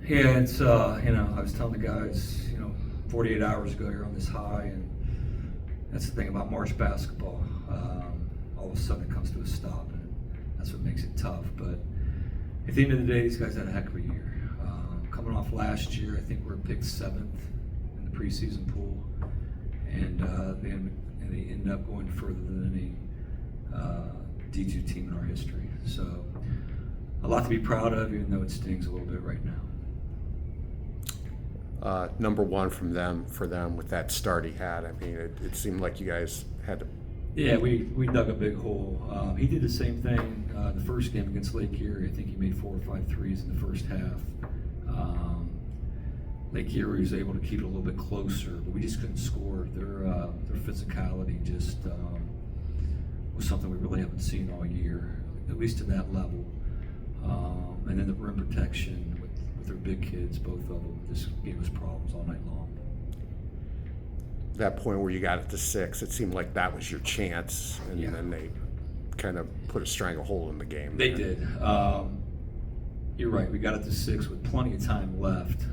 Yeah, it's I was telling the guys, 48 hours ago you're on this high, and that's the thing about March basketball. All of a sudden it comes to a stop, and that's what makes it tough. But at the end of the day, these guys had a heck of a year. Coming off last year, I think we're picked 7th in the preseason pool, and they ended up going further than any D2 team in our history. So a lot to be proud of, even though it stings a little bit right now. Number one for them with that start he had. I mean, it seemed like you guys had to. Yeah, we dug a big hole. He did the same thing the first game against Lake Erie. I think he made 4 or 5 threes in the first half. Lake Erie was able to keep it a little bit closer, but we just couldn't score. Their physicality just was something we really haven't seen all year, at least to that level. And then the rim protection with their big kids, both of them, just gave us problems all night long. That point where you got it to 6, it seemed like that was your chance, and then they kind of put a stranglehold in the game. They did. You're right. We got it to 6 with plenty of time left.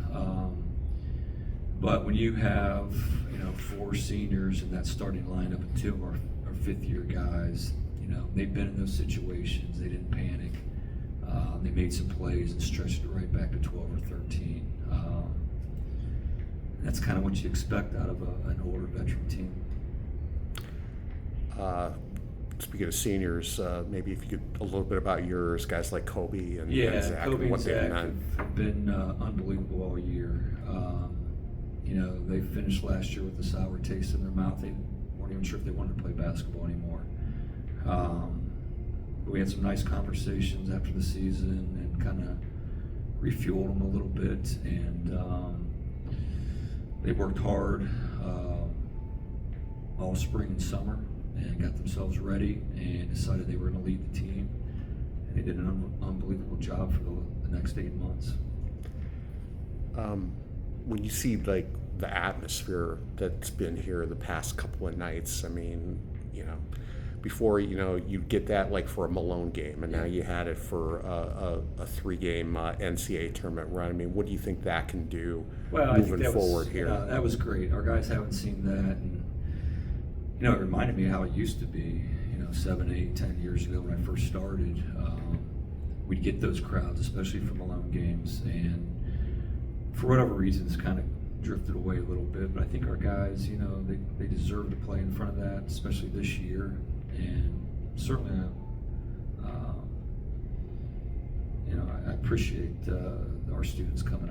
But when you have 4 seniors in that starting lineup and 2 of our 5th-year guys, they've been in those situations. They didn't panic. They made some plays and stretched it right back to 12 or 13. That's kind of what you expect out of an older veteran team. Speaking of seniors, maybe if you could a little bit about yours, guys like Kobe and Zach, Kobe and what and they've Zach done. have been unbelievable all year. They finished last year with a sour taste in their mouth. They weren't even sure if they wanted to play basketball anymore. But we had some nice conversations after the season and kind of refueled them a little bit. And they worked hard all spring and summer and got themselves ready and decided they were going to lead the team. And they did an unbelievable job for the next 8 months. When you see like the atmosphere that's been here the past couple of nights, I mean, before you'd get that like for a Malone game, and now you had it for a 3-game NCAA tournament run. I mean, what do you think that can do moving forward here? That was great. Our guys haven't seen that, and it reminded me how it used to be. 7, 8, 10 years ago when I first started, we'd get those crowds, especially for Malone games, and for whatever reason, it's kind of drifted away a little bit. But I think our guys, they deserve to play in front of that, especially this year. And certainly, I appreciate our students coming